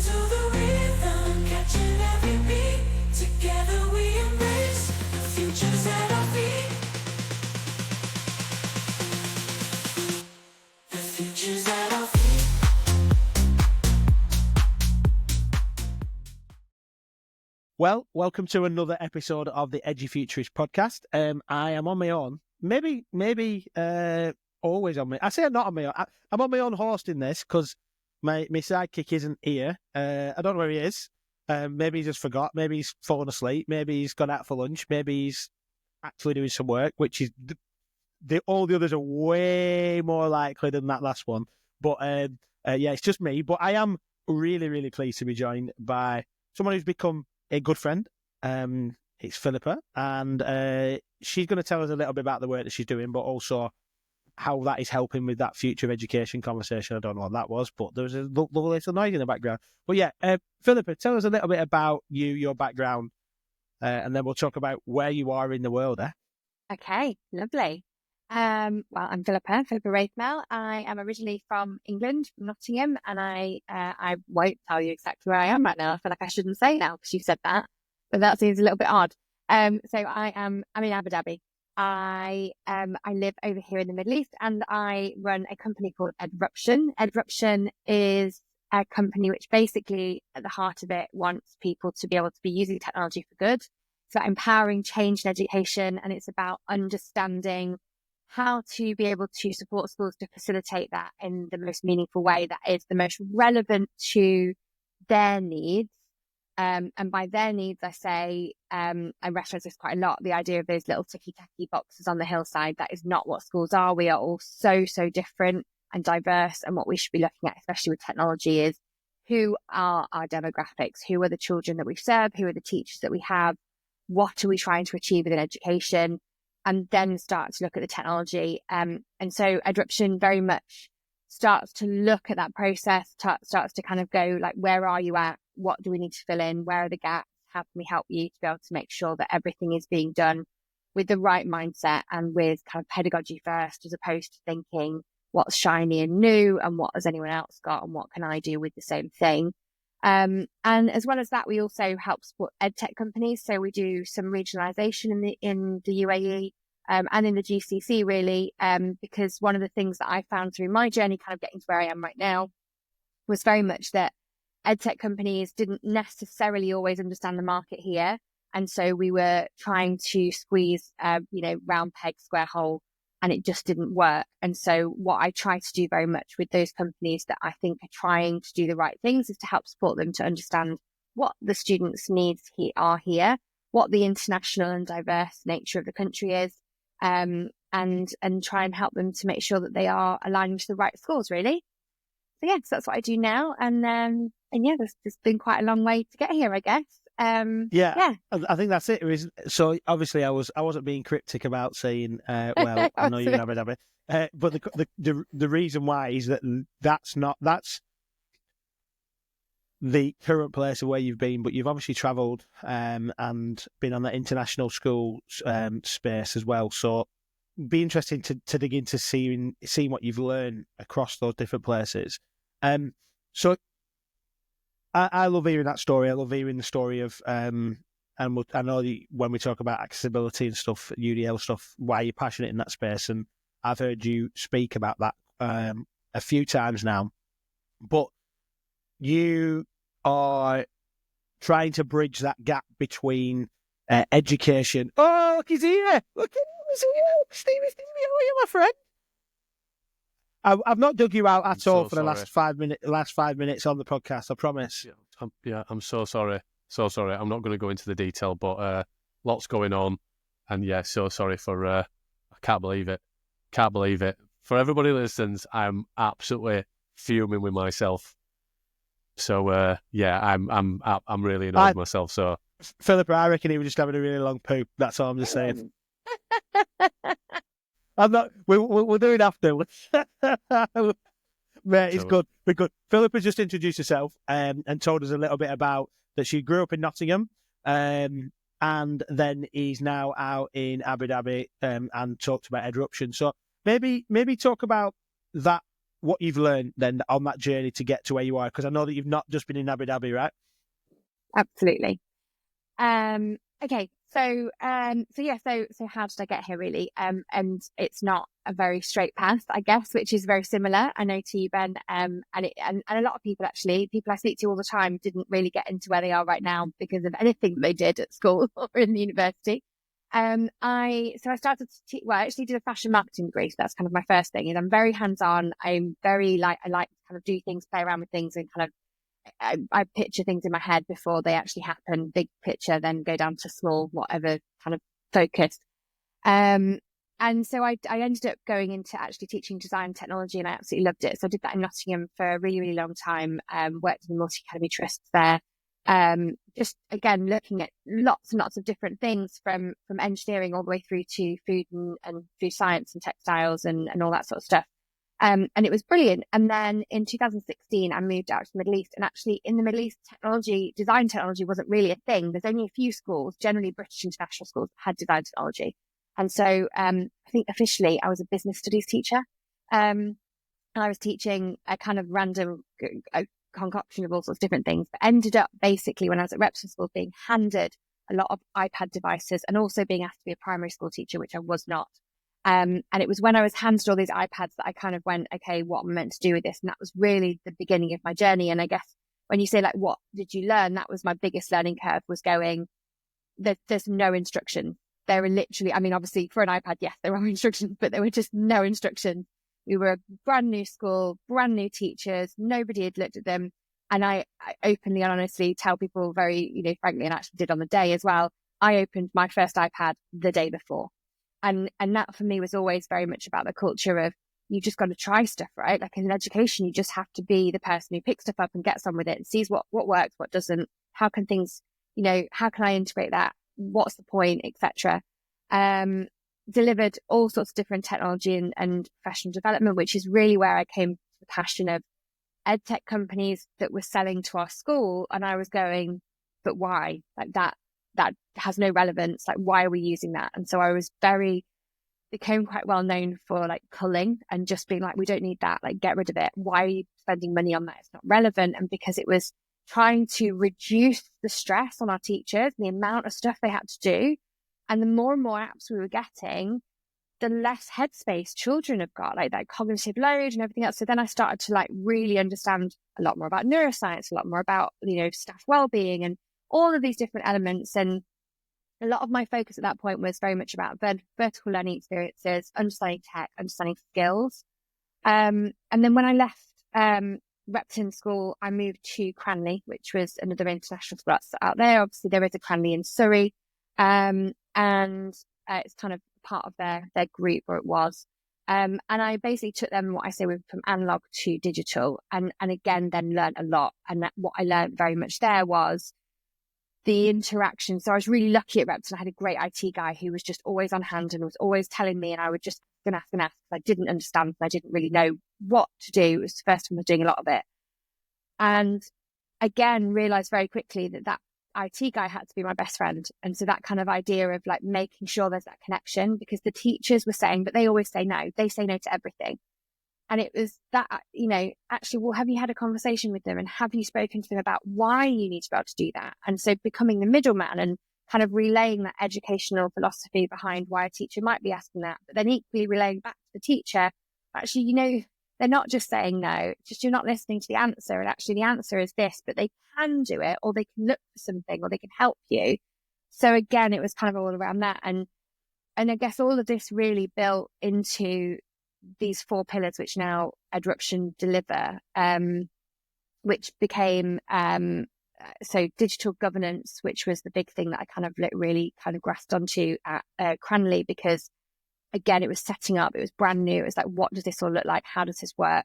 to the rhythm, catching every beat. Together we embrace the futures at our feet. The futures at our feet. Well, welcome to another episode of the Edufuturists podcast. I am on my own. Maybe always on me. I say I'm not on my own. I'm on my own hosting this because my sidekick isn't here. I don't know where he is. Maybe he just forgot. Maybe he's fallen asleep. Maybe he's gone out for lunch. Maybe he's actually doing some work, which is all the others are way more likely than that last one. But yeah, it's just me. But I am really, really pleased to be joined by someone who's become a good friend. It's Philippa, and she's going to tell us a little bit about the work that she's doing, but also how that is helping with that future of education conversation. I don't know what that was, but there was a little noise in the background. But yeah, Philippa, tell us a little bit about you, your background, and then we'll talk about where you are in the world. Okay, lovely. Well, I'm Philippa Wraithmell. I am originally from England, from Nottingham, and I won't tell you exactly where I am right now. I feel like I shouldn't say now because you said that, but that seems a little bit odd. So I'm in Abu Dhabi. I live over here in the Middle East, and I run a company called Edruption. Edruption is a company which basically, at the heart of it, wants people to be able to be using technology for good. It's about empowering change in education, and it's about understanding how to be able to support schools to facilitate that in the most meaningful way that is the most relevant to their needs. And by their needs, I say, I reference this quite a lot, the idea of those little ticky-tacky boxes on the hillside. That is not what schools are. We are all so different and diverse. And what we should be looking at, especially with technology, is who are our demographics? Who are the children that we serve? Who are the teachers that we have? What are we trying to achieve within education? And then start to look at the technology. And so Edruption very much starts to look at that process, starts to kind of go like, where are you at? What do we need to fill in? Where are the gaps? How can we help you to be able to make sure that everything is being done with the right mindset and with kind of pedagogy first, as opposed to thinking what's shiny and new and what has anyone else got and what can I do with the same thing? And as well as that, we also help support edtech companies. So we do some regionalisation in the UAE and in the GCC, really, because one of the things that I found through my journey, kind of getting to where I am right now, was very much that edtech companies didn't necessarily always understand the market here. And so we were trying to squeeze, round peg, square hole, and it just didn't work. And so what I try to do very much with those companies that I think are trying to do the right things is to help support them to understand what the students' needs are here, what the international and diverse nature of the country is, and try and help them to make sure that they are aligning to the right schools, really. So yeah, so that's what I do now. And yeah, there's been quite a long way to get here, I guess. Yeah, I think that's it. So obviously I wasn't being cryptic about saying, well, I know you're in Abu Dhabi, but the reason why is that's the current place of where you've been, but you've obviously travelled and been on that international school space as well. So be interesting to dig into seeing what you've learned across those different places. So I love hearing that story. I love hearing the story of, I know when we talk about accessibility and stuff, UDL stuff, why you're passionate in that space. And I've heard you speak about that a few times now. But you are trying to bridge that gap between education. Oh, look, he's here. Look at him. He's here. Stevie, how are you, my friend? I've not dug you out at all for the last 5 minutes on the podcast, I promise. I'm so sorry. I'm not going to go into the detail, but lots going on. And yeah, so sorry for, I can't believe it. For everybody who listens, I'm absolutely fuming with myself. So yeah, I'm really annoyed with myself. So Philippa, I reckon he was just having a really long poop. That's all I'm just saying. I'm not. We'll do it after. Mate, it's good. We're good. Philippa just introduced herself and told us a little bit about that she grew up in Nottingham and then is now out in Abu Dhabi and talked about Edruption. So maybe talk about that what you've learned then on that journey to get to where you are? Because I know that you've not just been in Abu Dhabi, right? Absolutely. Okay. So how did I get here really? And it's not a very straight path, I guess, which is very similar, I know, to you, Ben. And a lot of people I speak to all the time didn't really get into where they are right now because of anything that they did at school or in the university. I started I actually did a fashion marketing degree. So that's kind of my first thing. And I'm very hands-on. I like to kind of do things, play around with things, and kind of I picture things in my head before they actually happen, big picture, then go down to small, whatever kind of focus. And so I ended up going into actually teaching design technology, and I absolutely loved it. So I did that in Nottingham for a really, really long time, worked in multi-academy trusts there. Just again, looking at lots and lots of different things from engineering all the way through to food and food science and textiles and all that sort of stuff. And it was brilliant. And then in 2016, I moved out to the Middle East. And actually in the Middle East, design technology wasn't really a thing. There's only a few schools, generally British international schools, that had design technology. And so I think officially I was a business studies teacher. And I was teaching a kind of random concoction of all sorts of different things, but ended up basically when I was at Repton School being handed a lot of iPad devices and also being asked to be a primary school teacher, which I was not. And it was when I was handed all these iPads that I kind of went, okay, what am I meant to do with this? And that was really the beginning of my journey. And I guess when you say like, what did you learn? That was my biggest learning curve, was going, there's no instruction. There were literally, I mean, obviously for an iPad, yes, there were instructions, but there were just no instructions. We were a brand new school, brand new teachers. Nobody had looked at them. And I openly and honestly tell people very, frankly, and actually did on the day as well, I opened my first iPad the day before. And that for me was always very much about the culture of, you just got to try stuff, right? Like in education, you just have to be the person who picks stuff up and gets on with it and sees what works, what doesn't, how can things, how can I integrate that? What's the point, etc. Delivered all sorts of different technology and professional development, which is really where I came to the passion of ed tech companies that were selling to our school. And I was going, but why? Like that has no relevance. Like, why are we using that? And so I became quite well known for like culling and just being like, we don't need that. Like, get rid of it. Why are you spending money on that? It's not relevant. And because it was trying to reduce the stress on our teachers, the amount of stuff they had to do, and the more and more apps we were getting, the less headspace children have got, like that cognitive load and everything else. So then I started to like really understand a lot more about neuroscience, a lot more about, staff well-being and all of these different elements. And a lot of my focus at that point was very much about vertical learning experiences, understanding tech, understanding skills. And then when I left Repton School, I moved to Cranley, which was another international school that's out there. Obviously, there is a Cranley in Surrey, and it's kind of part of their group, or it was. And I basically took them, what I say, from analog to digital, and again, then learned a lot. And what I learned very much there was the interaction. So I was really lucky at Repton. I had a great IT guy who was just always on hand and was always telling me, and I would just ask. I didn't understand, and I didn't really know what to do. It was the first time I was doing a lot of it. And again, realized very quickly that IT guy had to be my best friend. And so that kind of idea of like making sure there's that connection, because the teachers were saying, but they always say no. They say no to everything. And it was that, actually, well, have you had a conversation with them, and have you spoken to them about why you need to be able to do that? And so becoming the middleman and kind of relaying that educational philosophy behind why a teacher might be asking that, but then equally relaying back to the teacher, actually, they're not just saying no, it's just you're not listening to the answer. And actually the answer is this, but they can do it, or they can look for something, or they can help you. So again, it was kind of all around that. And I guess all of this really built into these 4 pillars, which now Edruption deliver, which became, so digital governance, which was the big thing that I kind of really kind of grasped onto at Cranley, because again, it was setting up, it was brand new. It was like, what does this all look like? How does this work?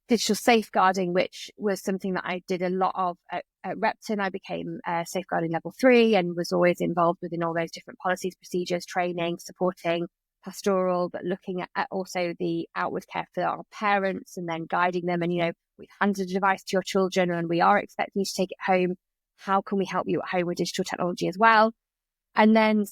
Digital safeguarding, which was something that I did a lot of at Repton. I became safeguarding level 3 and was always involved within all those different policies, procedures, training, supporting pastoral, but looking at also the outward care for our parents and then guiding them. And, we've handed a device to your children and we are expecting you to take it home. How can we help you at home with digital technology as well? And then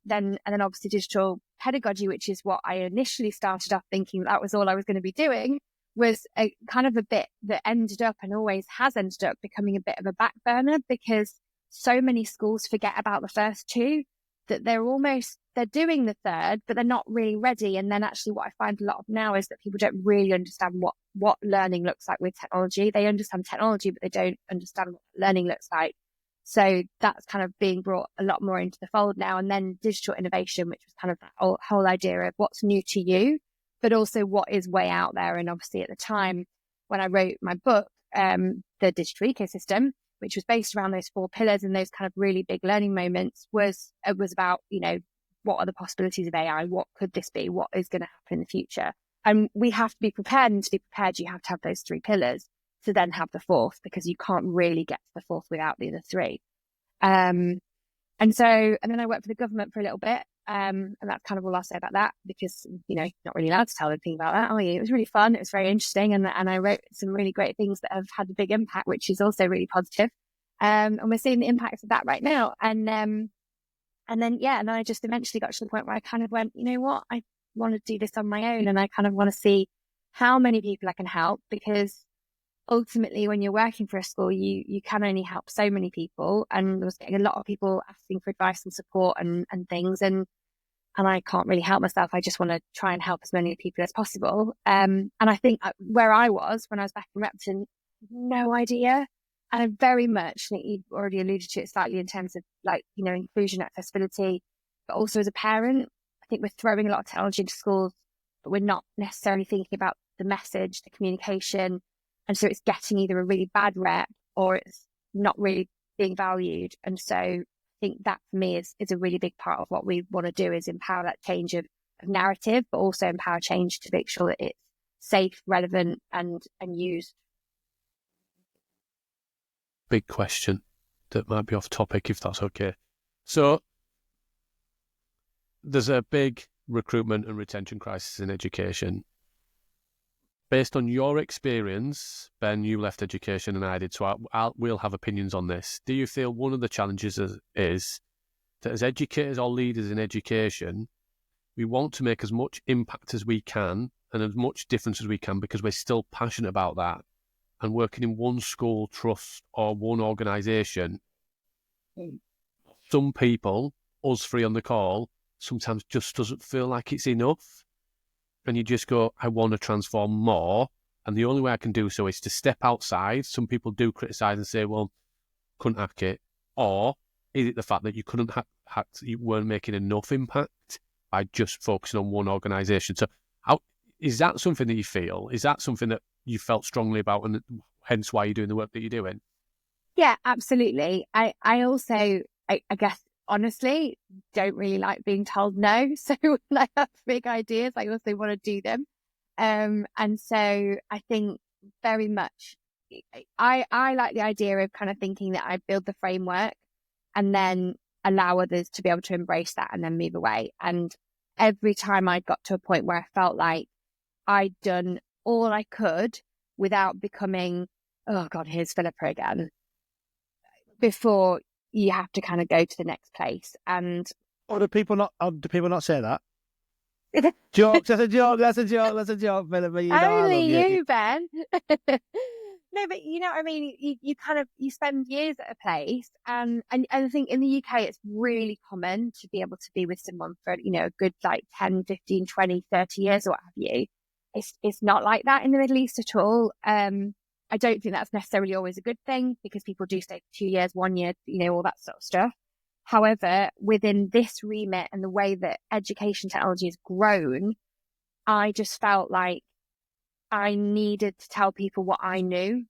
obviously digital pedagogy, which is what I initially started off thinking that was all I was going to be doing, was a kind of a bit that ended up and always has ended up becoming a bit of a back burner, because so many schools forget about the first two, that they're doing the third, but they're not really ready. And then actually what I find a lot of now is that people don't really understand what learning looks like with technology. They understand technology, but they don't understand what learning looks like. So that's kind of being brought a lot more into the fold now. And then digital innovation, which was kind of that whole idea of what's new to you, but also what is way out there. And obviously at the time when I wrote my book, The Digital Ecosystem, which was based around those 4 pillars and those kind of really big learning moments, was about, what are the possibilities of AI? What could this be? What is going to happen in the future? And we have to be prepared. And to be prepared, you have to have those 3 pillars to then have the 4th, because you can't really get to the 4th without the other 3. And then I worked for the government for a little bit. And that's kind of all I'll say about that, because, you're not really allowed to tell anything about that, are you? It was really fun. It was very interesting. And I wrote some really great things that have had a big impact, which is also really positive. And we're seeing the impacts of that right now. And then I just eventually got to the point where I kind of went, you know what, I want to do this on my own. And I kind of want to see how many people I can help, because ultimately when you're working for a school, you can only help so many people. And I was getting a lot of people asking for advice and support and things. And I can't really help myself. I just want to try and help as many people as possible. And I think where I was when I was back in Repton, no idea. And I very much think you've already alluded to it slightly in terms of inclusion, accessibility, but also as a parent, I think we're throwing a lot of technology into schools, but we're not necessarily thinking about the message, the communication. And so it's getting either a really bad rep or it's not really being valued. And so I think that for me is a really big part of what we want to do, is empower that change of narrative, but also empower change to make sure that it's safe, relevant and used. Big question that might be off topic, if that's okay. So there's a big recruitment and retention crisis in education. Based on your experience, Ben, you left education and I did, so we'll have opinions on this. Do you feel one of the challenges is that as educators or leaders in education, we want to make as much impact as we can and as much difference as we can because we're still passionate about that, and working in one school, trust or one organisation, some people, us three on the call, sometimes just doesn't feel like it's enough. And you just go, I want to transform more. And the only way I can do so is to step outside. Some people do criticise and say, well, couldn't hack it. Or is it the fact that you couldn't you weren't making enough impact by just focusing on one organisation? So is that something that you feel? Is that something that you felt strongly about and hence why you're doing the work that you're doing? Yeah, absolutely. I also, I guess, honestly, don't really like being told no. So when I have big ideas, I also want to do them. And so I think very much, I like the idea of kind of thinking that I build the framework and then allow others to be able to embrace that and then move away. And every time I got to a point where I felt like I'd done all I could without becoming, oh God, here's Philippa again, before you have to kind of go to the next place. And do people not say that? Jokes, that's a joke, Philippa. Only you, Ben. No, but you know what I mean? You kind of, you spend years at a place and I think in the UK, it's really common to be able to be with someone for, a good 10, 15, 20, 30 years or what have you. It's not like that in the Middle East at all. I don't think that's necessarily always a good thing because people do stay for 2 years, 1 year, all that sort of stuff. However, within this remit and the way that education technology has grown, I just felt like I needed to tell people what I knew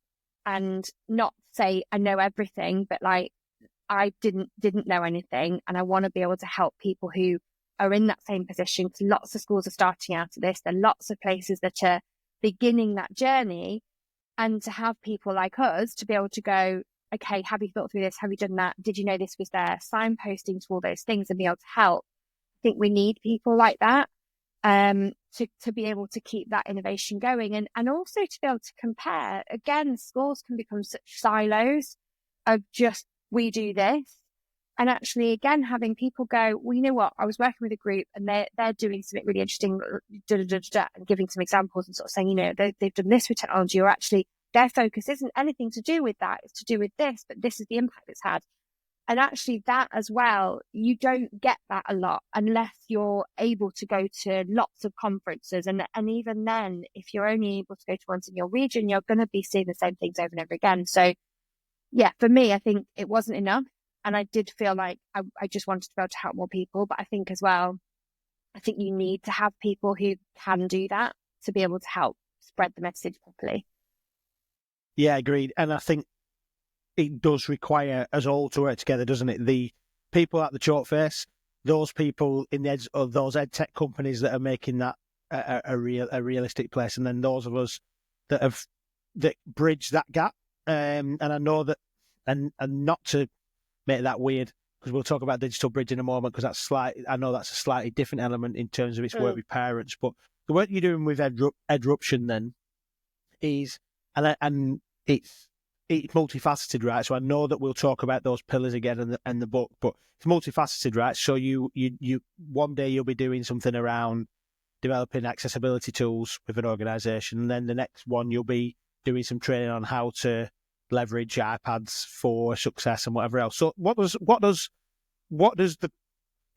and not say I know everything, but I didn't know anything. And I want to be able to help people who are in that same position, because lots of schools are starting out of this. There are lots of places that are beginning that journey, and to have people like us to be able to go, okay, have you thought through this? Have you done that? Did you know this was there? Signposting to all those things and be able to help. I think we need people like that to be able to keep that innovation going and also to be able to compare. Again, schools can become such silos of just, we do this. And actually, again, having people go, well, you know what, I was working with a group and they're doing something really interesting, and giving some examples and sort of saying, you know, they've done this with technology, or actually their focus isn't anything to do with that, it's to do with this, but this is the impact it's had. And actually that as well, you don't get that a lot unless you're able to go to lots of conferences. And even then, if you're only able to go to ones in your region, you're going to be seeing the same things over and over again. So yeah, for me, I think it wasn't enough. And I did feel like I just wanted to be able to help more people. But I think as well, I think you need to have people who can do that to be able to help spread the message properly. Yeah, agreed. And I think it does require us all to work together, doesn't it? The people at the chalk face, those people in the those ed tech companies that are making that a realistic place, and then those of us that bridge that gap. And I know that, and not to make that weird, because we'll talk about digital bridge in a moment, because I know that's a slightly different element in terms of its work with parents. But the work you're doing with Edruption then is, and it's multifaceted, right? So I know that we'll talk about those pillars again in the book, but it's multifaceted, right? So you one day you'll be doing something around developing accessibility tools with an organisation, and then the next one you'll be doing some training on how to leverage iPads for success and whatever else. So what does the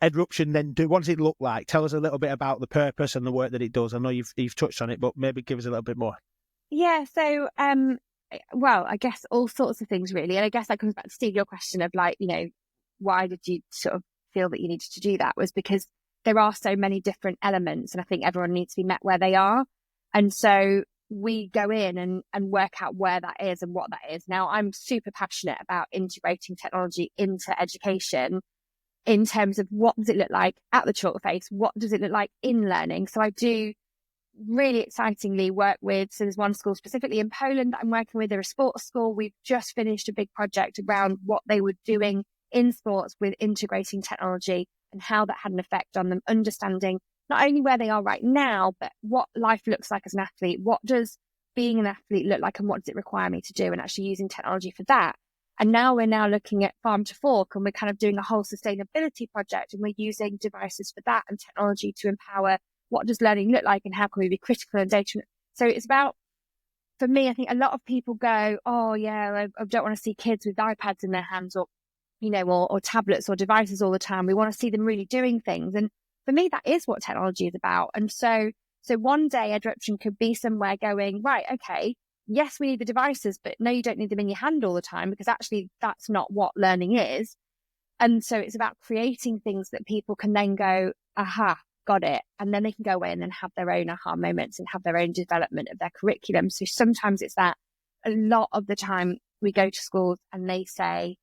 Edruption then do? What does it look like? Tell us a little bit about the purpose and the work that it does. I know you've touched on it, but maybe give us a little bit more. Yeah, so well, I guess all sorts of things really. And I guess that comes back to Steve, your question of like, you know, why did you sort of feel that you needed to do that? Was because there are so many different elements, and I think everyone needs to be met where they are. And so we go in and work out where that is and what that is. Now, I'm super passionate about integrating technology into education in terms of what does it look like at the chalk face? What does it look like in learning? So I do really excitingly work with, so there's one school specifically in Poland that I'm working with. They're a sports school. We've just finished a big project around what they were doing in sports with integrating technology and how that had an effect on them, understanding not only where they are right now, but what life looks like as an athlete. What does being an athlete look like, and what does it require me to do, and actually using technology for that. And now we're looking at farm to fork, and we're kind of doing a whole sustainability project, and we're using devices for that and technology to empower what does learning look like and how can we be critical and data. So it's about, for me, I think a lot of people go, oh yeah, I don't want to see kids with iPads in their hands, or, you know, or tablets or devices all the time. We want to see them really doing things. And for me, that is what technology is about. And so one day Edruption could be somewhere going, right, okay, yes, we need the devices, but no, you don't need them in your hand all the time, because actually that's not what learning is. And so it's about creating things that people can then go, aha, got it. And then they can go in and have their own aha moments and have their own development of their curriculum. So sometimes it's that. A lot of the time we go to schools and they say,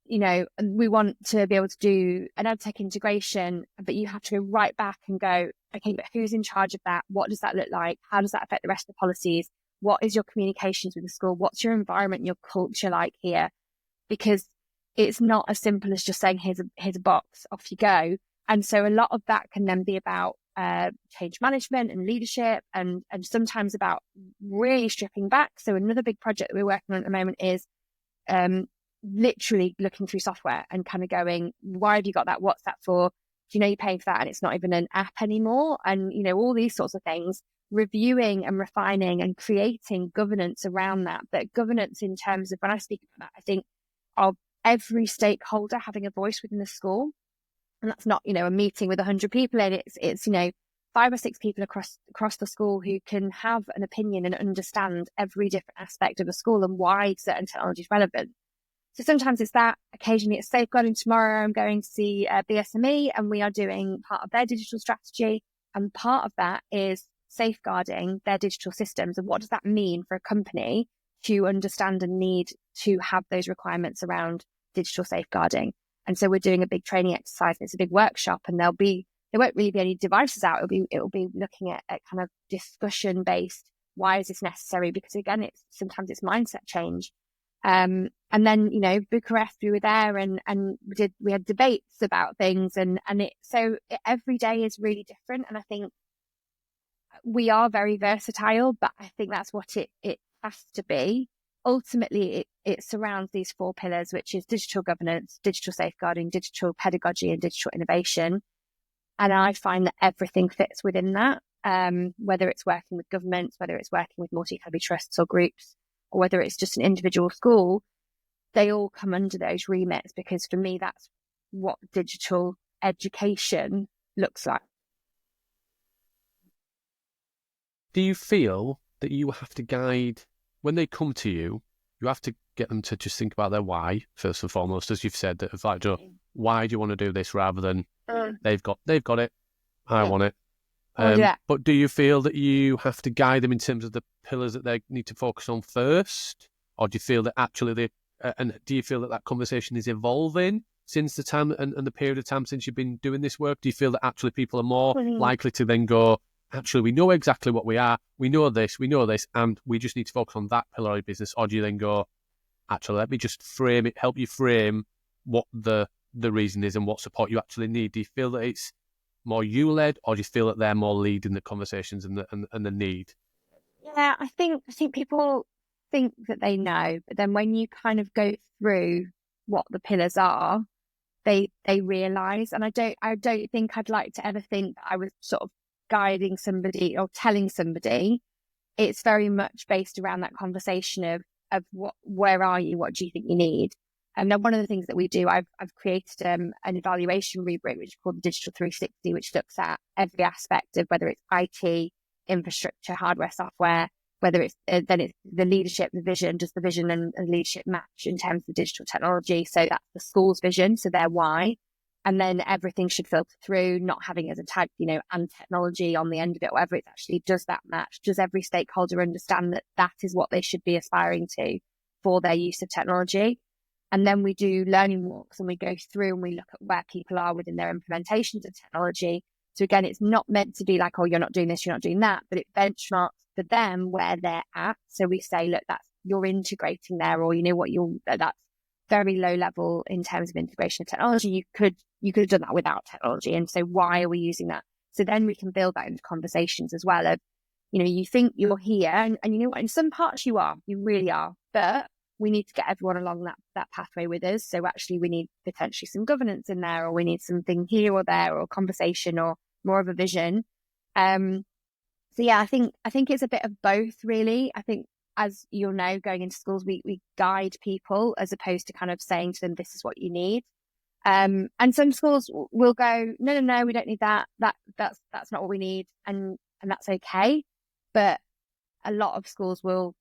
you know, we want to be able to do an EdTech integration, but you have to go right back and go, okay, but who's in charge of that? What does that look like? How does that affect the rest of the policies? What is your communications with the school? What's your environment and your culture like here? Because it's not as simple as just saying, here's a box, off you go. And so a lot of that can then be about change management and leadership, and sometimes about really stripping back. So another big project that we're working on at the moment is literally looking through software and kind of going, why have you got that? What's that for? Do you know you're paying for that and it's not even an app anymore? And, you know, all these sorts of things, reviewing and refining and creating governance around that. But governance in terms of, when I speak about that, I think of every stakeholder having a voice within the school. And that's not, you know, a meeting with 100 people in. It's, you know, 5 or 6 people across the school who can have an opinion and understand every different aspect of a school and why certain technology is relevant. So sometimes it's that. Occasionally it's safeguarding. Tomorrow I'm going to see BSME, and we are doing part of their digital strategy. And part of that is safeguarding their digital systems. And what does that mean for a company to understand and need to have those requirements around digital safeguarding? And so we're doing a big training exercise, and it's a big workshop, and there won't really be any devices out. It'll be looking at kind of discussion based. Why is this necessary? Because again, sometimes it's mindset change. And then, you know, Bucharest, we were there and we had debates about things, and every day is really different. And I think we are very versatile, but I think that's what it has to be. ultimately it surrounds these 4 pillars, which is digital governance, digital safeguarding, digital pedagogy, and digital innovation. And I find that everything fits within that, whether it's working with governments, whether it's working with multi-academy trusts or groups, or whether it's just an individual school, they all come under those remits, because for me, that's what digital education looks like. Do you feel that you have to guide, when they come to you, you have to get them to just think about their why, first and foremost, as you've said, that it's like, why do you want to do this, rather than they've got it, I want it. But do you feel that you have to guide them in terms of the pillars that they need to focus on first? Or do you feel that actually and do you feel that conversation is evolving since the time and the period of time since you've been doing this work? Do you feel that actually people are more likely to then go, actually, we know exactly what we are, we know this, and we just need to focus on that pillar of business? Or do you then go, actually, let me just frame it, help you frame what the reason is and what support you actually need? Do you feel that it's more you-led, or do you feel that they're more leading the conversations and the need? Yeah, I think people think that they know, but then when you kind of go through what the pillars are, they realise. And I don't think I'd like to ever think that I was sort of guiding somebody or telling somebody. It's very much based around that conversation of where are you, what do you think you need? And then one of the things that we do, I've created an evaluation rubric, which is called the Digital 360, which looks at every aspect of whether it's IT, infrastructure, hardware, software, whether it's then it's the leadership, the vision. Does the vision and leadership match in terms of digital technology? So that's the school's vision, so their why. And then everything should filter through, not having it as a tag, and technology on the end of it, whatever. It's actually, does that match? Does every stakeholder understand that that is what they should be aspiring to for their use of technology? And then we do learning walks, and we go through and we look at where people are within their implementations of technology. So again, it's not meant to be like, oh, you're not doing this, you're not doing that, but it benchmarks for them where they're at. So we say, look, you're integrating there, or that's very low level in terms of integration of technology. You could have done that without technology. And so why are we using that? So then we can build that into conversations as well of, you think you're here, and you know what, in some parts you really are, but we need to get everyone along that pathway with us. So actually we need potentially some governance in there, or we need something here or there, or conversation, or more of a vision. So yeah, I think it's a bit of both, really. I think, as you'll know, going into schools, we guide people as opposed to kind of saying to them, this is what you need. And some schools will go, no, we don't need that. That's not what we need. And that's okay. But a lot of schools will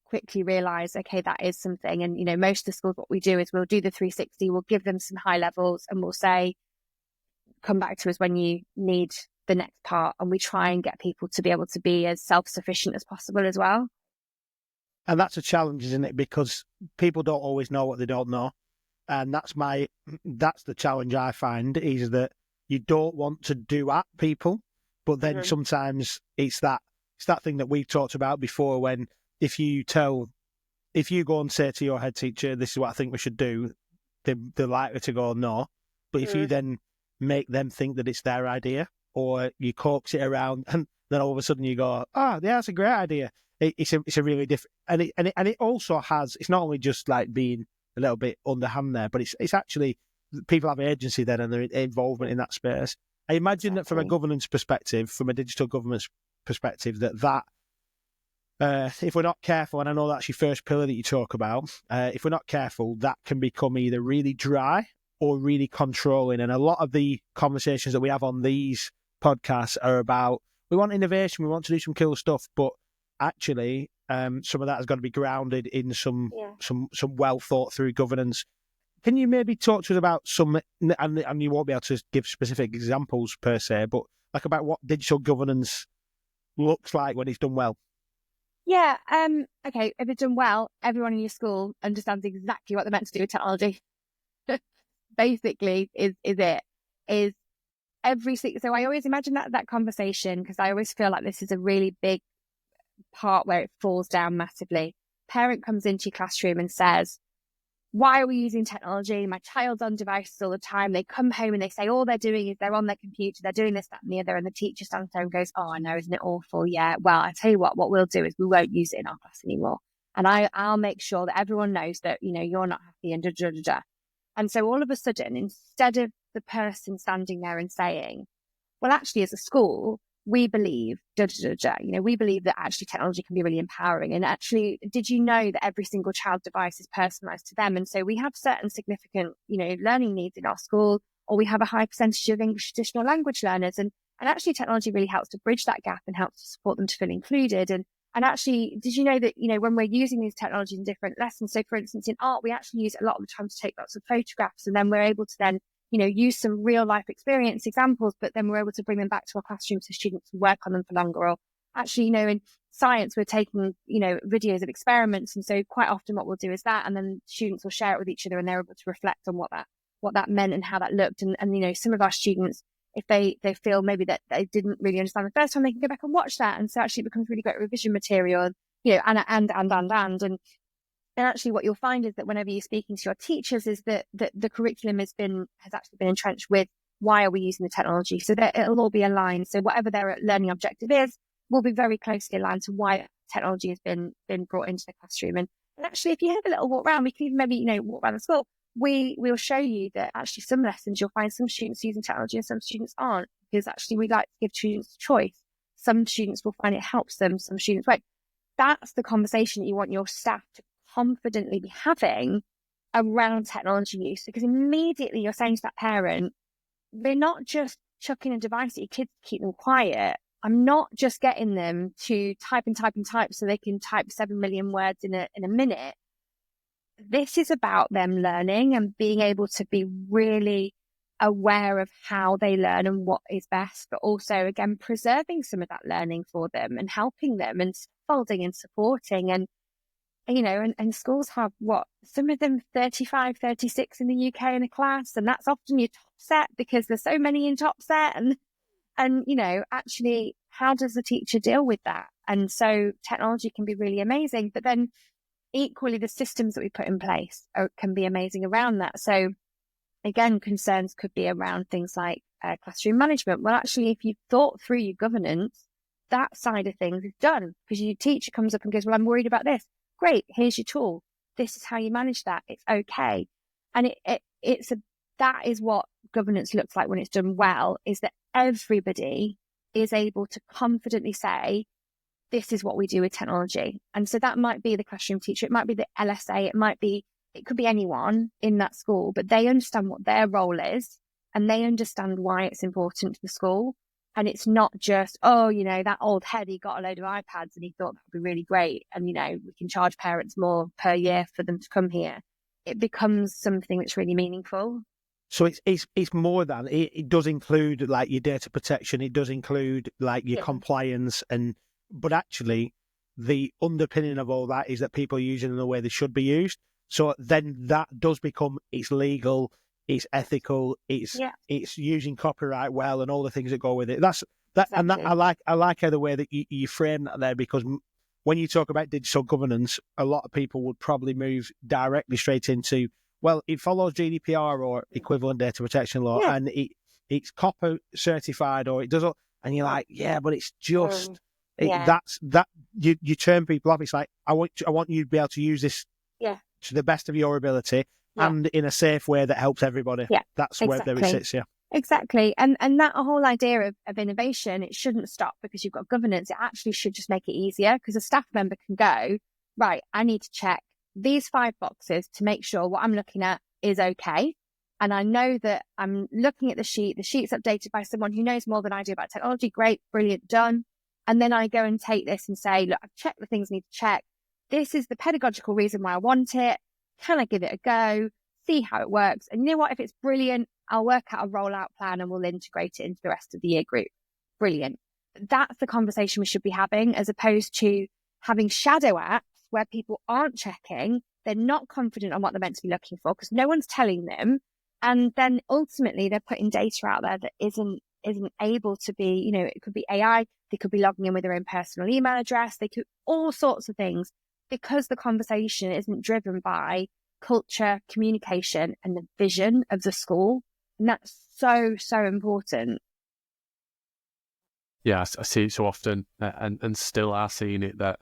quickly realize, okay, that is something. And, most of the schools, what we do is we'll do the 360, we'll give them some high levels, and we'll say, come back to us when you need the next part. And we try and get people to be able to be as self-sufficient as possible as well. And that's a challenge, isn't it? Because people don't always know what they don't know. And that's the challenge I find, is that you don't want to do at people, but then sometimes it's that thing that we've talked about before, when if you go and say to your head teacher, this is what I think we should do, they're likely to go no. But if you then make them think that it's their idea, or you coax it around, and then all of a sudden you go, oh, yeah, that's a great idea. It's a really different, and it also has, it's not only just like being a little bit underhand there, but it's actually, people have agency then, and their involvement in that space. I imagine that from a governance perspective, from a digital governance perspective, that if we're not careful, and I know that's your first pillar that you talk about, if we're not careful, that can become either really dry or really controlling. And a lot of the conversations that we have on these podcasts are about, we want innovation, we want to do some cool stuff, but actually some of that has got to be grounded in some well thought through governance. Can you maybe talk to us about some, and you won't be able to give specific examples per se, but like about what digital governance looks like when it's done well? Yeah. Okay. If it's done well, everyone in your school understands exactly what they're meant to do with technology. Basically, is everything. So I always imagine that conversation, because I always feel like this is a really big part where it falls down massively. Parent comes into your classroom and says, why are we using technology? My child's on devices all the time. They come home and they say all they're doing is they're on their computer, they're doing this, that, and the other. And the teacher stands there and goes, oh, I know, isn't it awful? Yeah. Well, I tell you what we'll do is we won't use it in our class anymore. And I'll make sure that everyone knows that, you're not happy and da, da, da, da. And so all of a sudden, instead of the person standing there and saying, well, actually, as a school, we believe, da, da, da, da, we believe that actually technology can be really empowering. And actually, did you know that every single child device is personalised to them? And so we have certain significant, learning needs in our school, or we have a high percentage of English additional language learners. And actually, technology really helps to bridge that gap and helps to support them to feel included. And actually, did you know that, when we're using these technologies in different lessons, so for instance, in art, we actually use it a lot of the time to take lots of photographs, and then we're able to then use some real life experience examples, but then we're able to bring them back to our classroom so students can work on them for longer. Or actually, in science, we're taking, videos of experiments. And so quite often what we'll do is that, and then students will share it with each other and they're able to reflect on what that meant and how that looked. And some of our students, if they feel maybe that they didn't really understand the first time, they can go back and watch that. And so actually it becomes really great revision material, and actually what you'll find is that whenever you're speaking to your teachers is that the curriculum has actually been entrenched with why are we using the technology, so that it'll all be aligned. So whatever their learning objective is will be very closely aligned to why technology has been brought into the classroom. And actually, if you have a little walk around, we can even maybe, walk around the school. We'll show you that actually some lessons you'll find some students using technology and some students aren't, because actually we like to give students a choice. Some students will find it helps them, some students won't. That's the conversation that you want your staff to confidently be having around technology use, because immediately you're saying to that parent, they're not just chucking a device at your kids to keep them quiet. I'm not just getting them to type and type and type so they can type 7 million words in a minute. This is about them learning and being able to be really aware of how they learn and what is best, but also, again, preserving some of that learning for them and helping them and folding and supporting. And schools have some of them 35, 36 in the UK in a class, and that's often your top set because there's so many in top set. And actually, how does the teacher deal with that? And so technology can be really amazing, but then equally the systems that we put in place can be amazing around that. So again, concerns could be around things like classroom management. Well, actually, if you've thought through your governance, that side of things is done, because your teacher comes up and goes, well, I'm worried about this. Great, here's your tool. This is how you manage that. It's okay. And that is what governance looks like when it's done well, is that everybody is able to confidently say, this is what we do with technology. And so that might be the classroom teacher, it might be the LSA, it could be anyone in that school, but they understand what their role is and they understand why it's important to the school. And it's not just, that old head, he got a load of iPads and he thought that would be really great. And, we can charge parents more per year for them to come here. It becomes something that's really meaningful. So it's more than, it does include like your data protection. It does include like your compliance, but actually the underpinning of all that is that people are using it in the way they should be used. So then that does become, it's legal, it's ethical, it's using copyright well, and all the things that go with it. Exactly. And that I like how the way that you frame that there, because when you talk about digital governance, a lot of people would probably move directly straight into, well, it follows GDPR or equivalent data protection law, and it's COPPA certified, or it doesn't, and you're like, but it's just you turn people off. It's like, I want you to be able to use this to the best of your ability. And in a safe way that helps everybody. Yeah, that's where it sits. Yeah, exactly. And that whole idea of innovation, it shouldn't stop because you've got governance. It actually should just make it easier, because a staff member can go, right, I need to check these 5 boxes to make sure what I'm looking at is okay. And I know that I'm looking at the sheet's updated by someone who knows more than I do about technology. Great, brilliant, done. And then I go and take this and say, look, I've checked the things I need to check. This is the pedagogical reason why I want it. Can I give it a go, see how it works? And you know what? If it's brilliant, I'll work out a rollout plan and we'll integrate it into the rest of the year group. Brilliant. That's the conversation we should be having, as opposed to having shadow apps where people aren't checking. They're not confident on what they're meant to be looking for because no one's telling them. And then ultimately they're putting data out there that isn't able to be, it could be AI. They could be logging in with their own personal email address. They could all sorts of things, because the conversation isn't driven by culture, communication, and the vision of the school. And that's so, so important. Yeah, I see it so often, and still are seeing it that,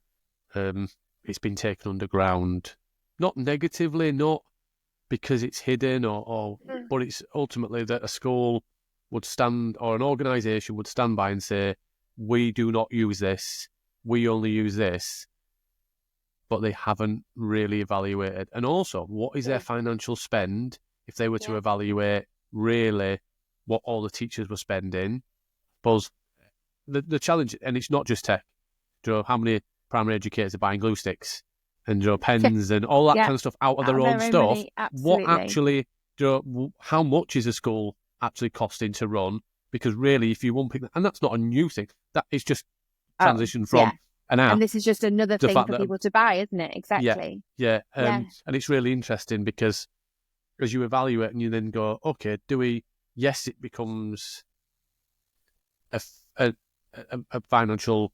it's been taken underground, not negatively, not because it's hidden, but it's ultimately that a school would stand, or an organisation would stand by and say, we do not use this, we only use this, but they haven't really evaluated. And also, what is their financial spend if they were to evaluate really what all the teachers were spending? Suppose the challenge, and it's not just tech, how many primary educators are buying glue sticks and pens and all that kind of stuff out of their own stuff? Money, what actually, how much is a school actually costing to run? Because really, if you unpick that, and that's not a new thing, that is just transition from an app. And this is just another thing for people to buy, isn't it? Exactly. Yeah. And it's really interesting because as you evaluate and you then go, okay, yes, it becomes a financial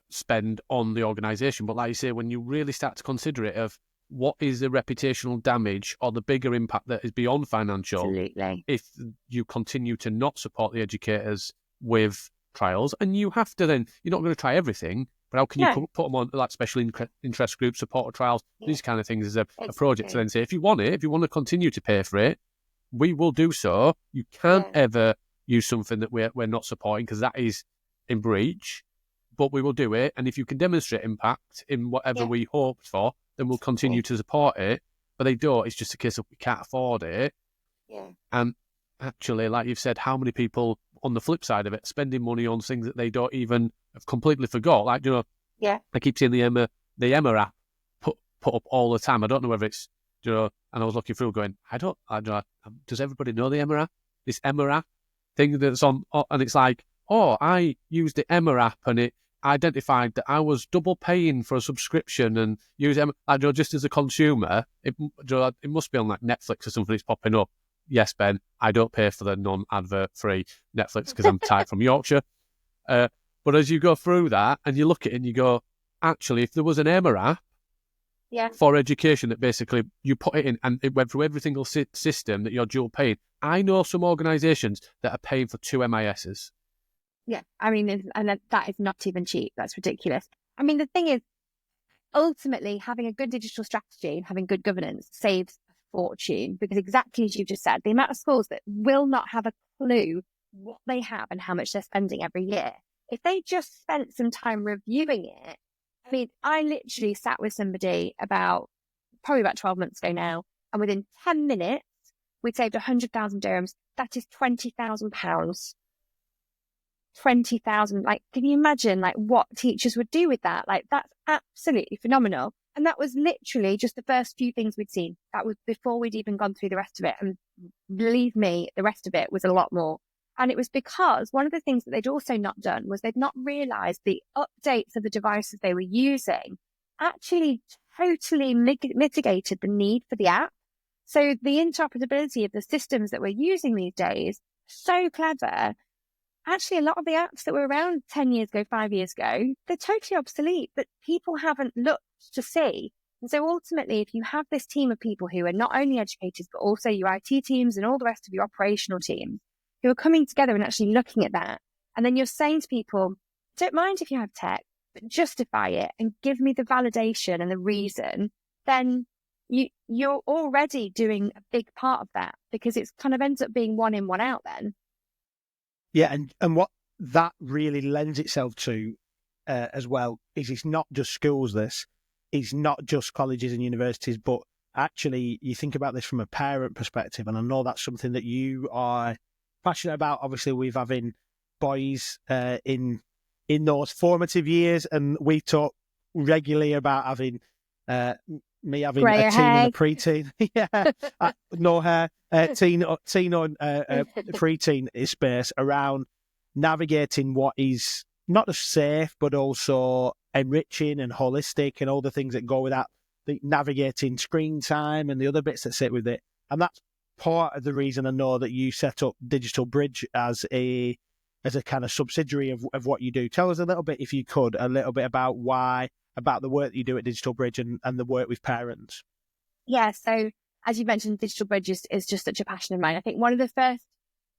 spend on the organisation. But like you say, when you really start to consider it of what is the reputational damage or the bigger impact that is beyond financial, absolutely, if you continue to not support the educators with trials, and you have to then, you're not going to try everything, but how can you put them on like special interest groups, supporter trials, these kind of things as a project to then say, if you want to continue to pay for it, we will do so. You can't ever use something that we're not supporting because that is in breach, but we will do it. And if you can demonstrate impact in whatever we hoped for, then we'll continue to support it. But they don't. It's just a case of we can't afford it. Yeah. And actually, like you've said, how many people on the flip side of it spending money on things that they don't even have completely forgot? Like, I keep seeing the Emma app put up all the time. I don't know whether it's, and I was looking through going, I don't does everybody know the Emma app? This Emma app thing that's on, and it's like, I used the Emma app and it identified that I was double paying for a subscription and use Emma. Just as a consumer, it must be on like Netflix or something. It's popping up. Yes, Ben, I don't pay for the non-advert free Netflix because I'm tied from Yorkshire. But as you go through that and you look at it and you go, actually, if there was an Emma app for education that basically you put it in and it went through every single system that you're dual paying, I know some organisations that are paying for 2 MISs. Yeah, I mean, and that is not even cheap. That's ridiculous. I mean, the thing is, ultimately, having a good digital strategy and having good governance saves a fortune because exactly as you just said, the amount of schools that will not have a clue what they have and how much they're spending every year, if they just spent some time reviewing it. I mean, I literally sat with somebody probably about 12 months ago now, and within 10 minutes, we'd saved 100,000 dirhams. That is £20,000. 20,000. Like, can you imagine like what teachers would do with that? Like, that's absolutely phenomenal. And that was literally just the first few things we'd seen. That was before we'd even gone through the rest of it. And believe me, the rest of it was a lot more. And it was because one of the things that they'd also not done was they'd not realised the updates of the devices they were using actually totally mitigated the need for the app. So the interoperability of the systems that we're using these days, so clever. Actually, a lot of the apps that were around 10 years ago, 5 years ago, they're totally obsolete, but people haven't looked to see. And so ultimately, if you have this team of people who are not only educators, but also your IT teams and all the rest of your operational teams who are coming together and actually looking at that, and then you're saying to people, don't mind if you have tech, but justify it and give me the validation and the reason, then you're already doing a big part of that because it's kind of ends up being one in, one out then. Yeah, and what that really lends itself to as well is it's not just schools, it's not just colleges and universities, but actually you think about this from a parent perspective, and I know that's something that you are passionate about, obviously with having boys in those formative years, and we talk regularly about having me having Grey a teen hair. and a preteen. Yeah, no hair. Teen on preteen space around navigating what is not just safe but also enriching and holistic and all the things that go with that. The navigating screen time and the other bits that sit with it, and that's part of the reason I know that you set up Digital Bridge as a kind of subsidiary of what you do. Tell us a little bit, if you could, a little bit about the work that you do at Digital Bridge and the work with parents. Yeah, so as you mentioned, Digital Bridge is just such a passion of mine. I think one of the first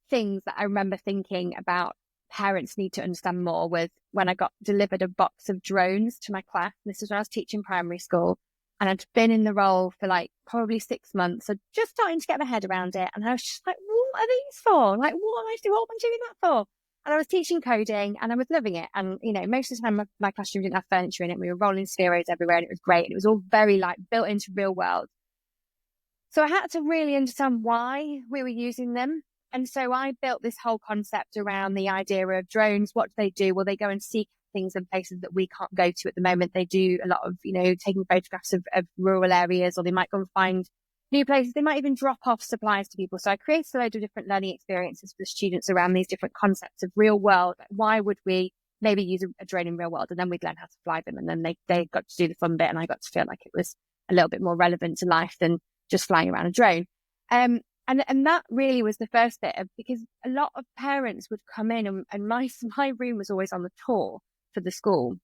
things that I remember thinking about parents need to understand more was when I got delivered a box of drones to my class. This was when I was teaching primary school, and I'd been in the role for like probably 6 months, so just starting to get my head around it. And I was just like, what are these for? Like, what am I doing that for? And I was teaching coding and I was loving it. And, you know, most of the time my classroom didn't have furniture in it. We were rolling spheros everywhere and it was great. And it was all very like built into real world. So I had to really understand why we were using them. And so I built this whole concept around the idea of drones. What do they do? Well, they go and seek things in places that we can't go to at the moment. They do a lot of, you know, taking photographs of rural areas, or they might go and find new places. They might even drop off supplies to people. So I created a load of different learning experiences for the students around these different concepts of real world. Why would we maybe use a drone in real world? And then we'd learn how to fly them. And then they got to do the fun bit, and I got to feel like it was a little bit more relevant to life than just flying around a drone. And that really was the first bit because a lot of parents would come in and my room was always on the tour for the school.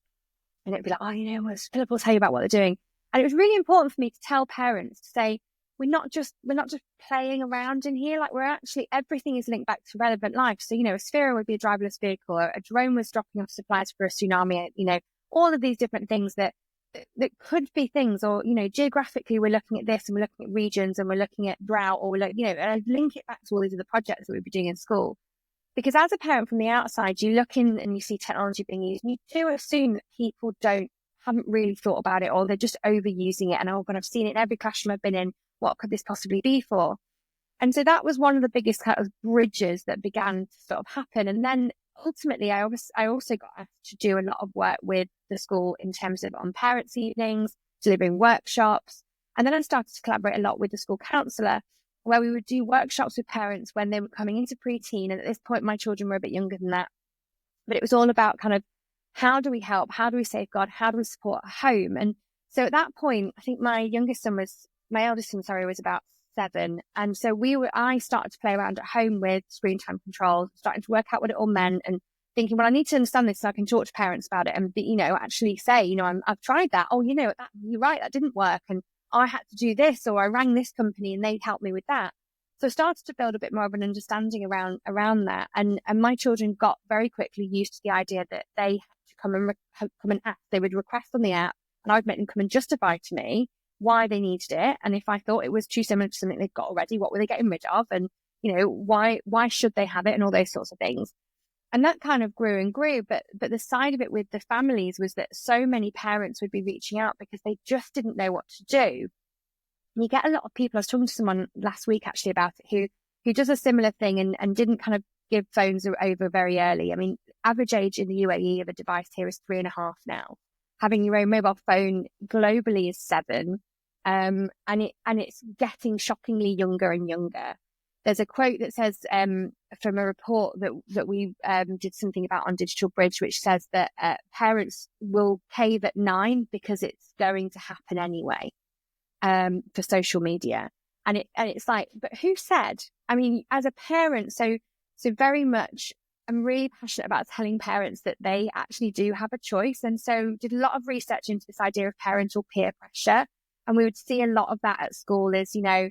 And it'd be like, oh, you know, Philippa will tell you about what they're doing. And it was really important for me to tell parents to say, we're not just playing around in here. Like, we're actually, everything is linked back to relevant life. So, you know, a sphere would be a driverless vehicle, a drone was dropping off supplies for a tsunami, you know, all of these different things that could be things, or, you know, geographically we're looking at this and we're looking at regions and we're looking at drought, or we're like, you know, and I link it back to all these other projects that we'd be doing in school. Because as a parent from the outside, you look in and you see technology being used, and you do assume that people haven't really thought about it, or they're just overusing it. And oh, but I've seen it in every classroom I've been in. What could this possibly be for? And so that was one of the biggest kind of bridges that began to sort of happen. And then ultimately, I also got asked to do a lot of work with the school in terms of on parents' evenings, delivering workshops. And then I started to collaborate a lot with the school counsellor, where we would do workshops with parents when they were coming into preteen. And at this point, my children were a bit younger than that. But it was all about kind of, how do we help? How do we safeguard? How do we support at home? And so at that point, I think my eldest son, was about 7. And so I started to play around at home with screen time controls, starting to work out what it all meant, and thinking, well, I need to understand this so I can talk to parents about it and be, you know, actually say, you know, I've tried that. Oh, you know, you're right, that didn't work. And I had to do this, or I rang this company and they helped me with that. So I started to build a bit more of an understanding around that. And my children got very quickly used to the idea that they had to come and ask. They would request on the app, and I would make them come and justify to me why they needed it. And if I thought it was too similar to something they've got already, what were they getting rid of? And, you know, why should they have it, and all those sorts of things. And that kind of grew and grew. But the side of it with the families was that so many parents would be reaching out because they just didn't know what to do. And you get a lot of people. I was talking to someone last week actually about it who does a similar thing and didn't kind of give phones over very early. I mean, average age in the UAE of a device here is 3.5 now. Having your own mobile phone globally is 7. And it's getting shockingly younger and younger. There's a quote that says from a report that we did something about on Digital Bridge, which says that parents will cave at 9 because it's going to happen anyway for social media. And it's like, but who said? I mean, as a parent, so very much, I'm really passionate about telling parents that they actually do have a choice. And so did a lot of research into this idea of parental peer pressure. And we would see a lot of that at school is, you know,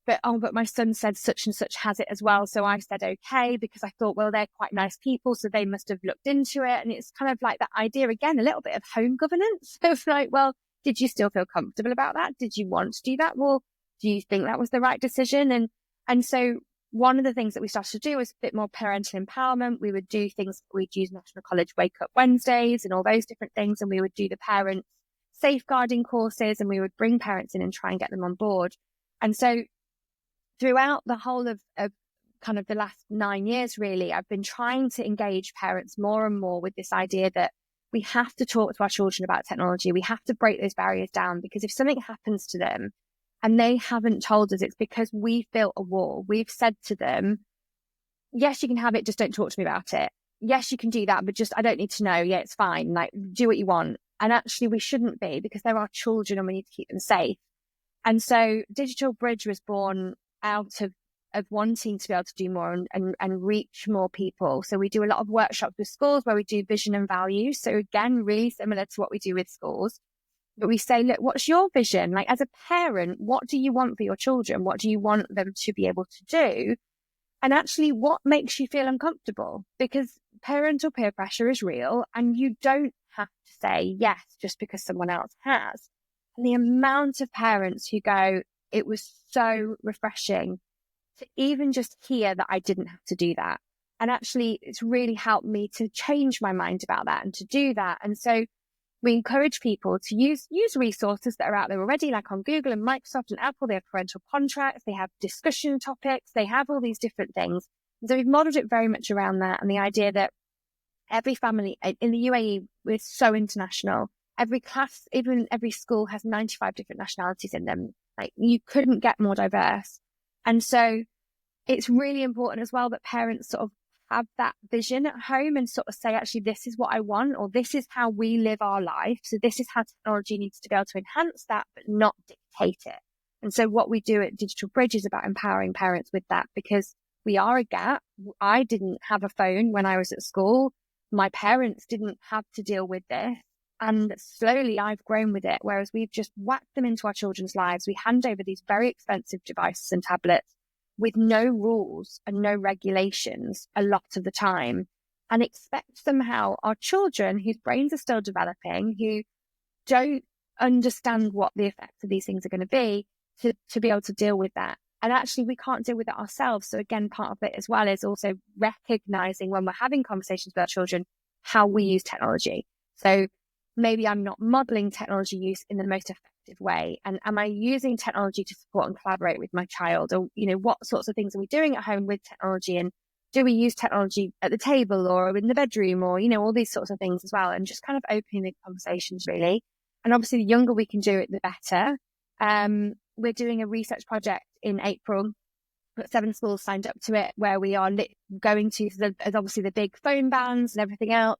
but my son said such and such has it as well. So I said, okay, because I thought, well, they're quite nice people, so they must have looked into it. And it's kind of like that idea, again, a little bit of home governance. So it's like, well, did you still feel comfortable about that? Did you want to do that? Well, do you think that was the right decision? And so one of the things that we started to do was a bit more parental empowerment. We would do things, we'd use National College Wake Up Wednesdays and all those different things. And we would do the parents safeguarding courses, and we would bring parents in and try and get them on board. And so throughout the whole of kind of the last 9 years, really, I've been trying to engage parents more and more with this idea that we have to talk to our children about technology. We have to break those barriers down, because if something happens to them and they haven't told us, it's because we've built a wall. We've said to them, yes, you can have it, just don't talk to me about it. Yes, you can do that, but just, I don't need to know. Yeah, it's fine. Like, do what you want. And actually we shouldn't be, because they're our children and we need to keep them safe. And so Digital Bridge was born out of wanting to be able to do more and reach more people. So we do a lot of workshops with schools where we do vision and values. So again, really similar to what we do with schools. But we say, look, what's your vision? Like, as a parent, what do you want for your children? What do you want them to be able to do? And actually, what makes you feel uncomfortable? Because parental peer pressure is real, and you don't have to say yes just because someone else has. And the amount of parents who go, it was so refreshing to even just hear that I didn't have to do that. And actually, it's really helped me to change my mind about that and to do that. And so we encourage people to use resources that are out there already, like on Google and Microsoft and Apple. They have parental contracts, they have discussion topics, they have all these different things. And so we've modeled it very much around that, and the idea that every family in the UAE, we're so international. Every class, even every school, has 95 different nationalities in them. Like, you couldn't get more diverse. And so it's really important as well that parents sort of have that vision at home and sort of say, actually, this is what I want, or this is how we live our life. So this is how technology needs to be able to enhance that, but not dictate it. And so what we do at Digital Bridge is about empowering parents with that, because we are a gap. I didn't have a phone when I was at school. My parents didn't have to deal with this. And slowly I've grown with it, whereas we've just whacked them into our children's lives. We hand over these very expensive devices and tablets with no rules and no regulations a lot of the time, and expect somehow our children, whose brains are still developing, who don't understand what the effects of these things are going to be be able to deal with that. And actually, we can't deal with it ourselves. So again, part of it as well is also recognizing when we're having conversations with our children, how we use technology. So maybe I'm not modeling technology use in the most effective way. And am I using technology to support and collaborate with my child? Or, what sorts of things are we doing at home with technology? And do we use technology at the table or in the bedroom, or, all these sorts of things as well? And just kind of opening the conversations, really. And obviously, the younger we can do it, the better. We're doing a research project in April. We've got 7 schools signed up to it, where we are going to, as obviously the big phone bans and everything else,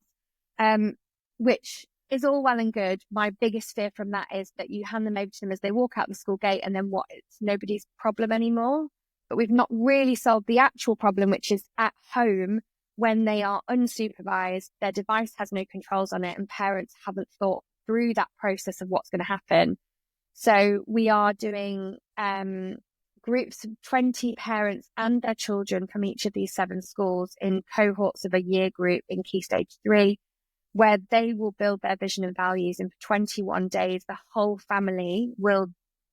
which is all well and good. My biggest fear from that is that you hand them over to them as they walk out the school gate, and then what? It's nobody's problem anymore. But we've not really solved the actual problem, which is at home when they are unsupervised, their device has no controls on it, and parents haven't thought through that process of what's going to happen. So we are doing groups of 20 parents and their children from each of these 7 schools in cohorts of a year group in Key Stage 3, where they will build their vision and values. And for 21 days, the whole family will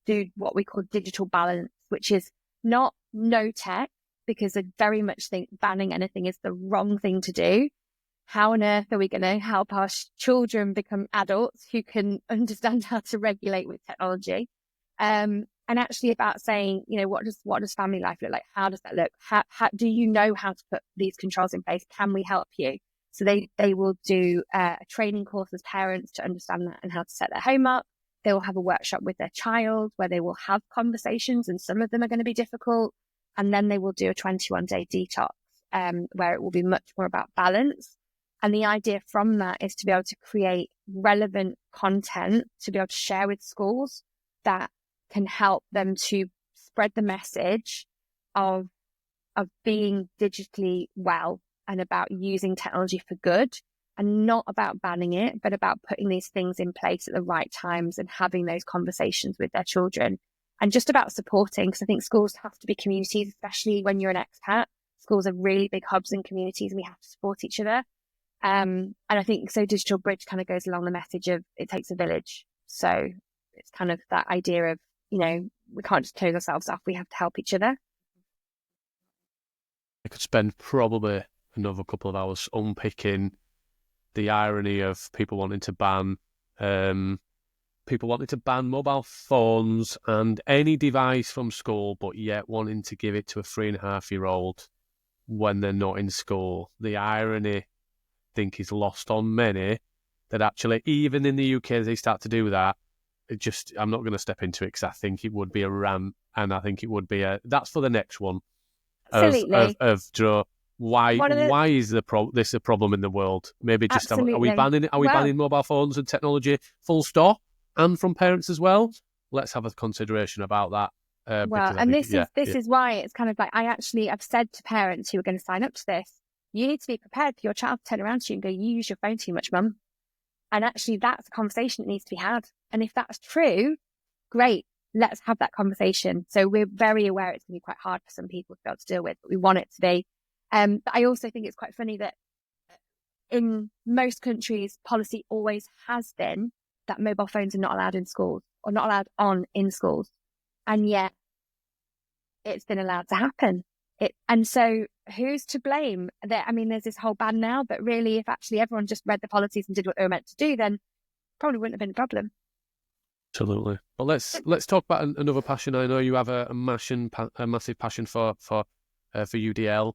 do what we call digital balance, which is not no tech, because I very much think banning anything is the wrong thing to do. How on earth are we going to help our children become adults who can understand how to regulate with technology? And actually about saying, what does family life look like? How does that look? How do you know how to put these controls in place? Can we help you? So they will do a training course as parents to understand that and how to set their home up. They will have a workshop with their child where they will have conversations, and some of them are going to be difficult. And then they will do a 21-day detox where it will be much more about balance. And the idea from that is to be able to create relevant content to be able to share with schools that can help them to spread the message of being digitally well, and about using technology for good, and not about banning it, but about putting these things in place at the right times and having those conversations with their children, and just about supporting, because I think schools have to be communities, especially when you're an expat. Schools are really big hubs and communities, and we have to support each other. And I think so Digital Bridge kind of goes along the message of it takes a village. So it's kind of that idea of, we can't just close ourselves off. We have to help each other. I could spend probably another couple of hours unpicking the irony of people wanting to ban mobile phones and any device from school, but yet wanting to give it to a 3.5-year-old when they're not in school. The irony, I think, is lost on many, that actually even in the UK they start to do that. I'm not going to step into it, because I think it would be a rant, and I think it would be that's for the next one. Absolutely. Why is this a problem in the world? Maybe just are we banning mobile phones and technology full stop, and from parents as well? Let's have a consideration about that. This is why it's kind of like I've said to parents who are going to sign up to this, you need to be prepared for your child to turn around to you and go, you use your phone too much, mum. And actually that's a conversation that needs to be had. And if that's true, great, let's have that conversation. So we're very aware it's going to be quite hard for some people to be able to deal with, but we want it to be. But I also think it's quite funny that in most countries, policy always has been that mobile phones are not allowed in schools or not allowed on in schools. And yet it's been allowed to happen. And so who's to blame? I mean, there's this whole ban now, but really, if actually everyone just read the policies and did what they were meant to do, then probably wouldn't have been a problem. Absolutely. But let's talk about another passion. I know you have a massive passion for UDL,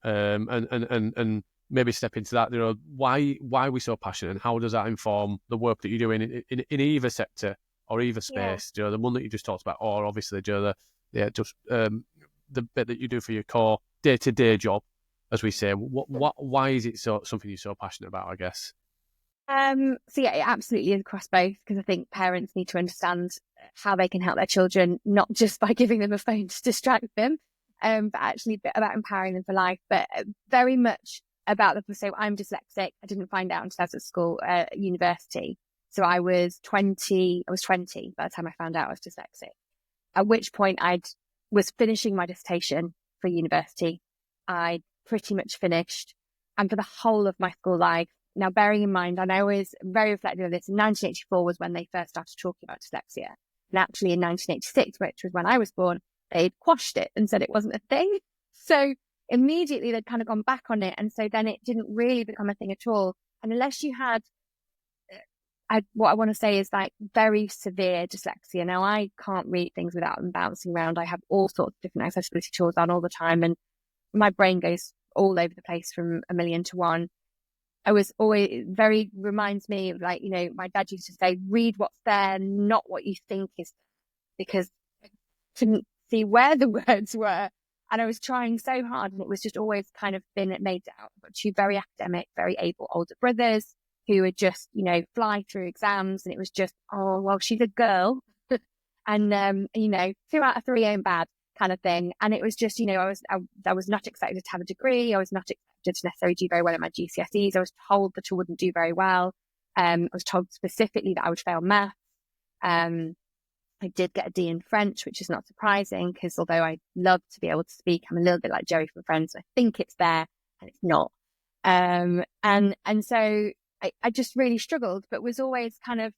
and maybe step into that. You know, why are we so passionate, and how does that inform the work that you're doing in either sector or either space? You know, the one that you just talked about, or obviously, the bit that you do for your core day-to-day job, as we say. Why is it something you're so passionate about, I guess? So yeah, it absolutely is across both, because I think parents need to understand how they can help their children, not just by giving them a phone to distract them, but actually about empowering them for life, but very much about so I'm dyslexic. I didn't find out until I was at school, university. So I was 20 by the time I found out I was dyslexic, at which point I was finishing my dissertation for university. I pretty much finished, and for the whole of my school life. Now, bearing in mind, and I always very reflective of this, in 1984 was when they first started talking about dyslexia. And actually in 1986, which was when I was born, they'd quashed it and said it wasn't a thing. So immediately they'd kind of gone back on it. And so then it didn't really become a thing at all. And unless you had, what I want to say is like very severe dyslexia. Now, I can't read things without them bouncing around. I have all sorts of different accessibility tools on all the time, and my brain goes all over the place from a million to one. I was always reminds me of, like, you know, my dad used to say, read what's there, not what you think is there, because I couldn't see where the words were. And I was trying so hard, and it was just always kind of been made out. I've got two very academic, very able older brothers who would just, you know, fly through exams. And it was just, oh, well, she's a girl. And, you know, 2 out of 3 ain't bad kind of thing. And it was just, you know, I was not expected to have a degree. I was not expected to necessarily do very well at my GCSEs. I was told that I wouldn't do very well. I was told specifically that I would fail maths. I did get a D in French, which is not surprising, because although I love to be able to speak, I'm a little bit like Joey from Friends. I think it's there and it's not. And so I just really struggled, but was always kind of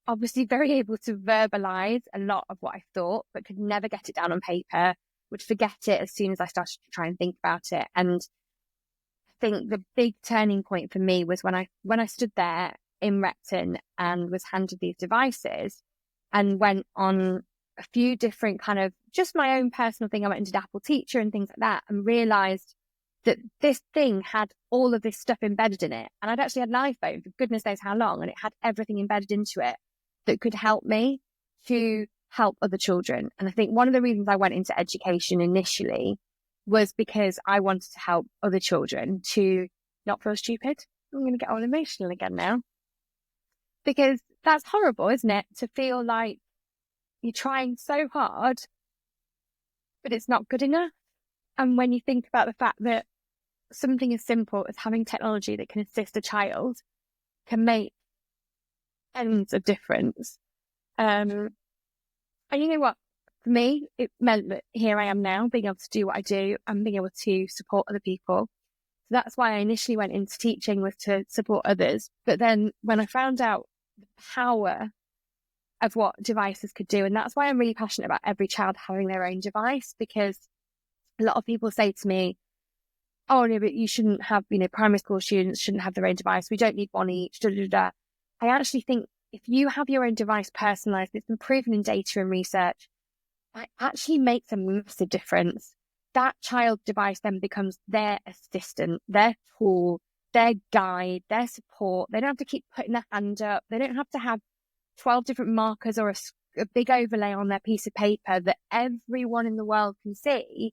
obviously very able to verbalize a lot of what I thought, but could never get it down on paper, would forget it as soon as I started to try and think about it. And I think the big turning point for me was when I stood there in Repton and was handed these devices and went on a few different kind of just my own personal thing. I went and did Apple Teacher and things like that, and realized that this thing had all of this stuff embedded in it. And I'd actually had an iPhone for goodness knows how long, and it had everything embedded into it that could help me to help other children. And I think one of the reasons I went into education initially was because I wanted to help other children to not feel stupid. I'm going to get all emotional again now, because that's horrible, isn't it? To feel like you're trying so hard, but it's not good enough. And when you think about the fact that something as simple as having technology that can assist a child can make ends of difference. And you know what? For me, it meant that here I am now, being able to do what I do and being able to support other people. So that's why I initially went into teaching, was to support others. But then when I found out the power of what devices could do, and that's why I'm really passionate about every child having their own device, because a lot of people say to me, oh, no, but you shouldn't have, you know, primary school students shouldn't have their own device. We don't need one each. Da, da, da. I actually think if you have your own device personalized, it's been proven in data and research, it actually makes a massive difference. That child device then becomes their assistant, their tool, their guide, their support. They don't have to keep putting their hand up. They don't have to have 12 different markers or a big overlay on their piece of paper that everyone in the world can see.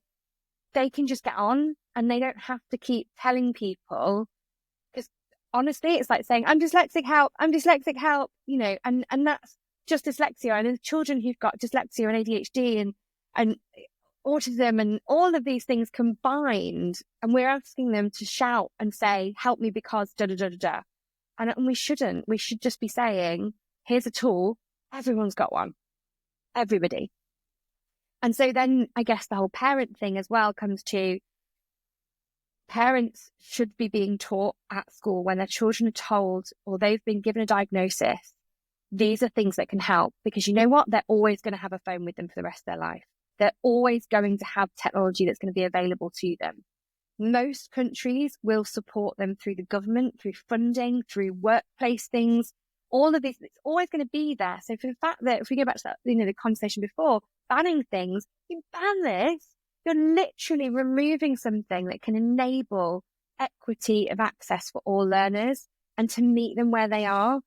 They can just get on, and they don't have to keep telling people, because honestly, it's like saying, I'm dyslexic, help, you know, and that's just dyslexia. And the children who've got dyslexia and ADHD and autism and all of these things combined, and we're asking them to shout and say, help me because da da da da da. And we shouldn't. We should just be saying, here's a tool. Everyone's got one. Everybody. And so then I guess the whole parent thing as well comes to, parents should be being taught at school when their children are told or they've been given a diagnosis, these are things that can help, because you know what? They're always going to have a phone with them for the rest of their life. They're always going to have technology that's going to be available to them. Most countries will support them through the government, through funding, through workplace things. All of this, it's always going to be there. So for the fact that, if we go back to that, the conversation before, banning things, you ban this, you're literally removing something that can enable equity of access for all learners and to meet them where they are.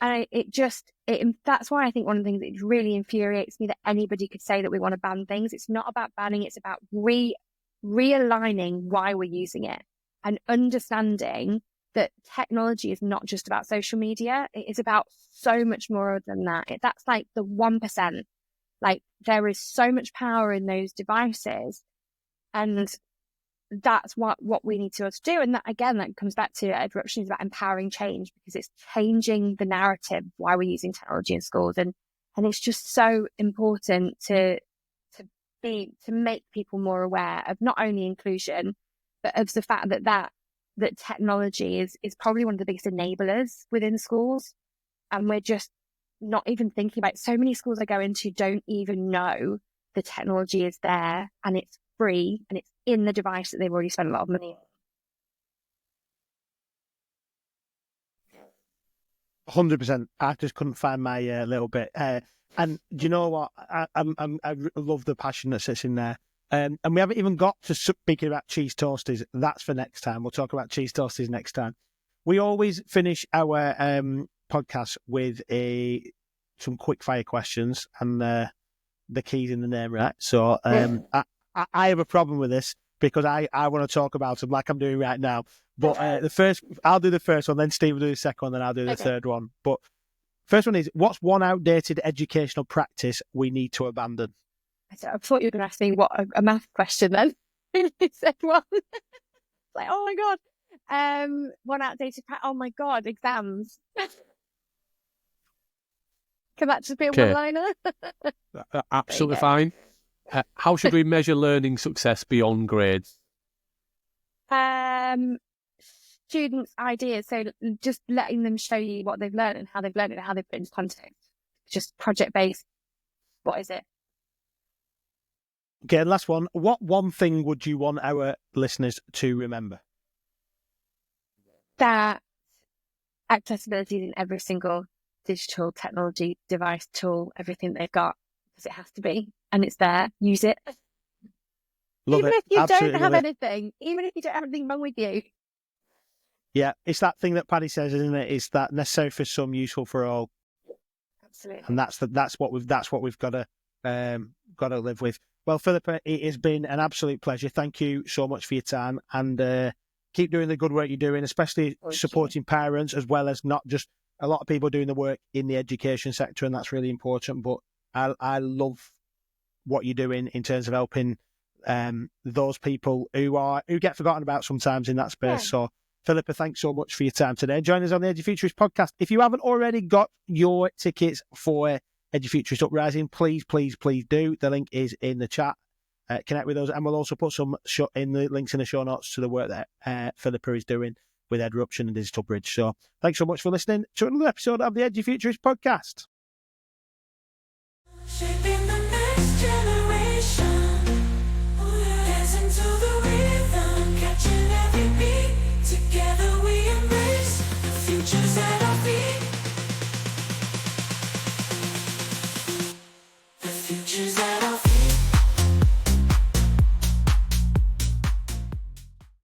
And that's why I think one of the things that really infuriates me that anybody could say that we want to ban things. It's not about banning, it's about realigning why we're using it and understanding that technology is not just about social media. It is about so much more than that. That's like the 1%. Like, there is so much power in those devices, and that's what we need to do. And that, again, that comes back to Edruption, is about empowering change, because it's changing the narrative why we're using technology in schools. And it's just so important to make people more aware of not only inclusion, but of the fact that technology is probably one of the biggest enablers within schools. And we're just not even thinking about it. So many schools I go into don't even know the technology is there and it's free and it's in the device that they've already spent a lot of money on. 100%. I just couldn't find my little bit. And do you know what? I love the passion that sits in there. And we haven't even got to speaking about cheese toasties. That's for next time. We'll talk about cheese toasties next time. We always finish our podcast with some quick fire questions, and the key's in the name, right? So I have a problem with this because I want to talk about them like I'm doing right now. But I'll do the first one, then Steve will do the second one, then I'll do the third one. But first one is, what's one outdated educational practice we need to abandon? I thought you were going to ask me what a math question then. You said one. Like, oh my God. One outdated practice. Oh my God, exams. Can that just be a one-liner? Absolutely fine. How should we measure learning success beyond grades? Students' ideas. So just letting them show you what they've learned and how they've learned it and how they've put it into context. Just project-based. What is it? Okay, last one. What one thing would you want our listeners to remember? That accessibility is in every single digital technology device, tool, everything they've got, because it has to be, and it's there. Use it. Even if you don't have anything, even if you don't have anything wrong with you. Yeah, it's that thing that Paddy says, isn't it? It's that necessary for some, useful for all. Absolutely. And that's what we've got to live with. Well, Philippa, it has been an absolute pleasure. Thank you so much for your time, and keep doing the good work you're doing, especially supporting parents, as well as not just a lot of people doing the work in the education sector, and that's really important. But I love what you're doing in terms of helping those people who get forgotten about sometimes in that space. Yeah. So, Philippa, thanks so much for your time today. Join us on the Edufuturists podcast. If you haven't already got your tickets for Edufuturists Uprising, please do. The link is in the chat. Connect with us, and we'll also put some in the links in the show notes to the work that Philippa is doing with Edruption and Digital Bridge. So thanks so much for listening to another episode of the Edufuturists podcast.